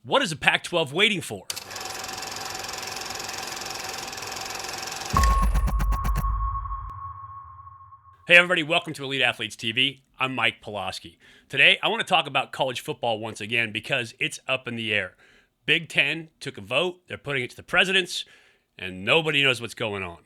What is the Pac-12 waiting for? Hey everybody, welcome to Elite Athletes TV. I'm Mike Pawlawski. Today, I want to talk about college football once again because it's up in the air. Big Ten took a vote, they're putting it to the presidents, and nobody knows what's going on.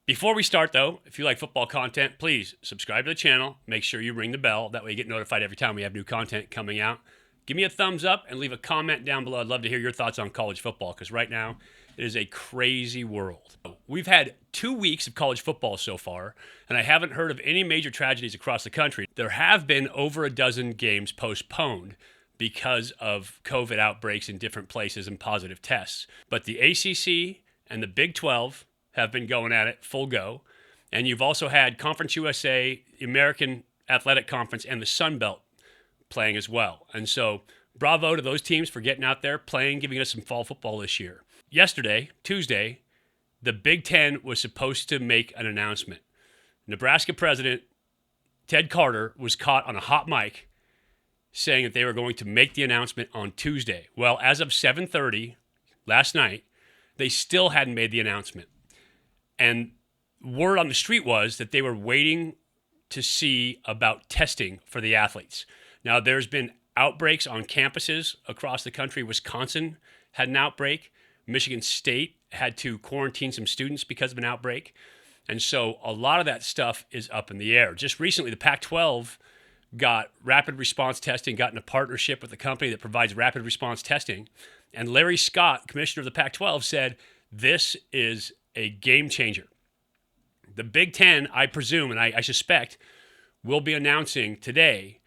Before we start though, if you like football content, please subscribe to the channel, make sure you ring the bell, that way you get notified every time we have new content coming out. Give me a thumbs up and leave a comment down below. I'd love to hear your thoughts on college football because right now it is a crazy world. We've had 2 weeks of college football so far, and I haven't heard of any major tragedies across the country. There have been over a dozen games postponed because of COVID outbreaks in different places and positive tests. But the ACC and the Big 12 have been going at it full go. And you've also had Conference USA, the American Athletic Conference, and the Sun Belt playing as well. And so bravo to those teams for getting out there, playing, giving us some fall football this year. Yesterday, Tuesday, the Big Ten was supposed to make an announcement. Nebraska President Ted Carter was caught on a hot mic saying that they were going to make the announcement on Tuesday. Well, as of 7:30 last night, they still hadn't made the announcement. And word on the street was that they were waiting to see about testing for the athletes. Now, there's been outbreaks on campuses across the country. Wisconsin had an outbreak. Michigan State had to quarantine some students because of an outbreak. And so a lot of that stuff is up in the air. Just recently, the Pac-12 got rapid response testing, got in a partnership with a company that provides rapid response testing. And Larry Scott, commissioner of the Pac-12, said, this is a game changer. The Big Ten, I presume, and I suspect, will be announcing today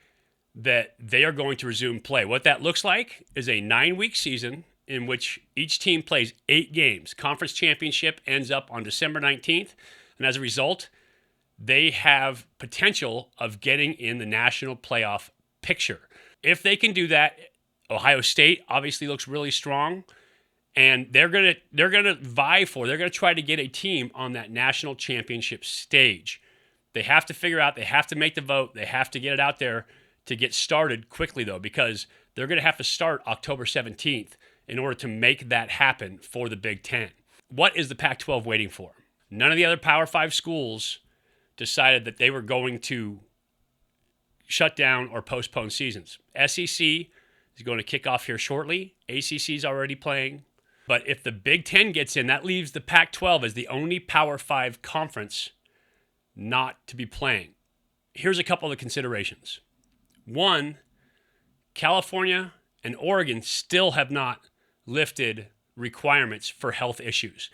that they are going to resume play. What that looks like is a 9-week season in which each team plays 8 games. Conference championship ends up on December 19th, and as a result, they have potential of getting in the national playoff picture. If they can do that, Ohio State obviously looks really strong, and they're gonna vie for, they're gonna try to get a team on that national championship stage. They have to figure out, they have to make the vote, they have to get it out there to get started quickly though, because they're gonna have to start October 17th in order to make that happen for the Big Ten. What is the Pac-12 waiting for? None of the other Power 5 schools decided that they were going to shut down or postpone seasons. SEC is going to kick off here shortly. ACC is already playing. But if the Big Ten gets in, that leaves the Pac-12 as the only Power 5 conference not to be playing. Here's a couple of considerations. One, California and Oregon still have not lifted requirements for health issues.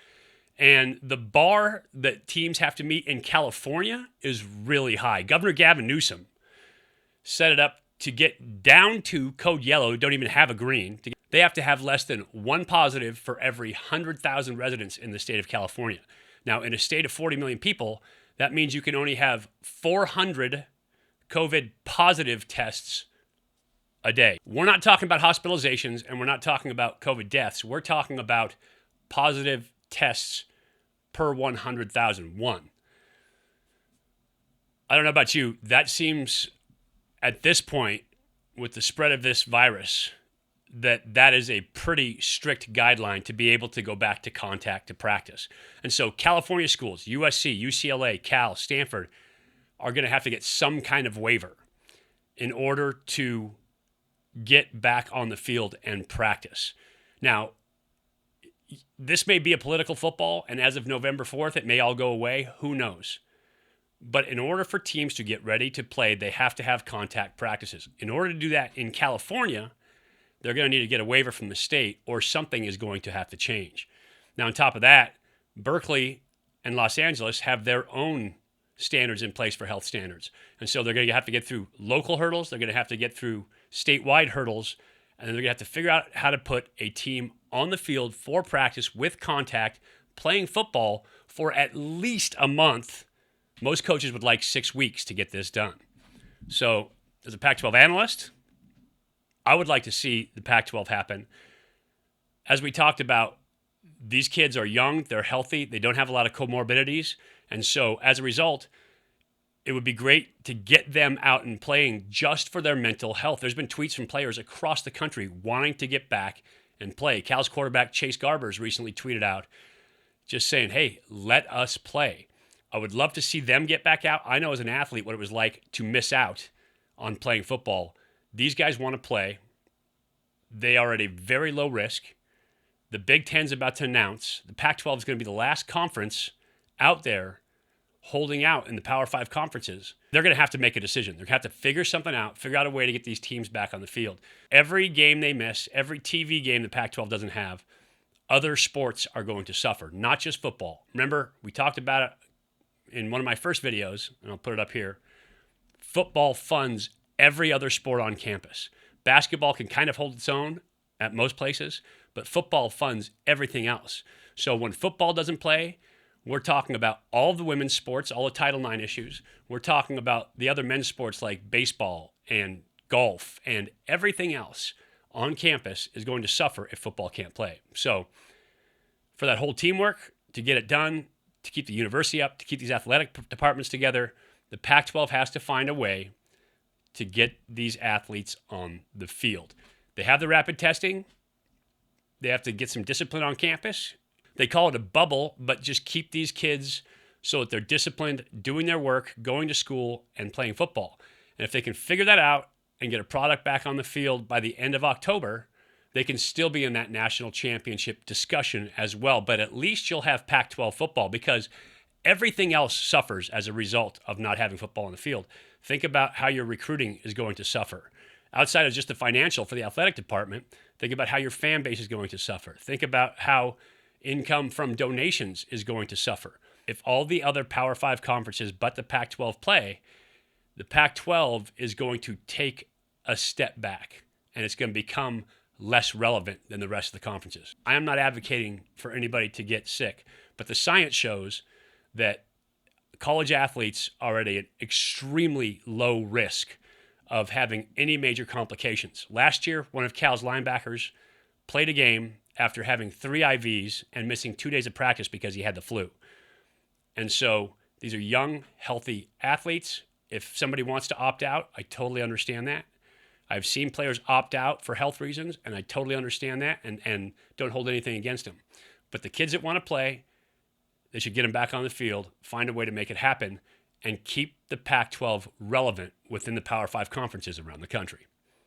And the bar that teams have to meet in California is really high. Governor Gavin Newsom set it up to get down to code yellow, don't even have a green. They have to have less than 1 positive for every 100,000 residents in the state of California. Now, in a state of 40 million people, that means you can only have 400 COVID positive tests a day. We're not talking about hospitalizations and we're not talking about COVID deaths. We're talking about positive tests per 100,000. One. I don't know about you. That seems, at this point, with the spread of this virus, that is a pretty strict guideline to be able to go back to contact to practice. And so California schools, USC, UCLA, Cal, Stanford, are going to have to get some kind of waiver in order to get back on the field and practice. Now, this may be a political football, and as of November 4th, it may all go away. Who knows? But in order for teams to get ready to play, they have to have contact practices. In order to do that in California, they're going to need to get a waiver from the state or something is going to have to change. Now, on top of that, Berkeley and Los Angeles have their own standards in place for health standards. And so they're going to have to get through local hurdles. They're going to have to get through statewide hurdles. And then they're going to have to figure out how to put a team on the field for practice with contact, playing football for at least a month. Most coaches would like 6 weeks to get this done. So as a Pac-12 analyst, I would like to see the Pac-12 happen. As we talked about, these kids are young, they're healthy, they don't have a lot of comorbidities. And so as a result, It would be great to get them out and playing just for their mental health. There's been tweets from players across the country wanting to get back and play. Cal's quarterback Chase Garbers recently tweeted out just saying, hey, let us play. I would love to see them get back out. I know as an athlete what it was like to miss out on playing football. These guys want to play. They are at a very low risk. The Big Ten's about to announce the Pac-12 is going to be the last conference out there holding out in the Power 5 conferences. They're going to have to make a decision. They're going to have to figure something out, figure out a way to get these teams back on the field. Every game they miss, every TV game the Pac-12 doesn't have, other sports are going to suffer, not just football. Remember, we talked about it in one of my first videos, and I'll put it up here. Football funds every other sport on campus. Basketball can kind of hold its own at most places, but football funds everything else. So when football doesn't play, we're talking about all the women's sports, all the Title IX issues. We're talking about the other men's sports like baseball and golf and everything else on campus is going to suffer if football can't play. So for that whole teamwork, to get it done, to keep the university up, to keep these athletic departments together, the Pac-12 has to find a way to get these athletes on the field. They have the rapid testing. They have to get some discipline on campus. They call it a bubble, but just keep these kids so that they're disciplined, doing their work, going to school, and playing football. And if they can figure that out and get a product back on the field by the end of October, they can still be in that national championship discussion as well. But at least you'll have Pac-12 football because everything else suffers as a result of not having football on the field. Think about how your recruiting is going to suffer. Outside of just the financial for the athletic department, think about how your fan base is going to suffer. Think about how income from donations is going to suffer. If all the other Power 5 conferences but the Pac-12 play, the Pac-12 is going to take a step back, and it's going to become less relevant than the rest of the conferences. I am not advocating for anybody to get sick, but the science shows that college athletes are at an extremely low risk of having any major complications. Last year, one of Cal's linebackers played a game after having 3 IVs and missing 2 days of practice because he had the flu. And so these are young, healthy athletes. If somebody wants to opt out, I totally understand that. I've seen players opt out for health reasons, and I totally understand that and don't hold anything against them. But the kids that want to play, they should get them back on the field, find a way to make it happen, and keep the Pac-12 relevant within the Power 5 conferences around the country.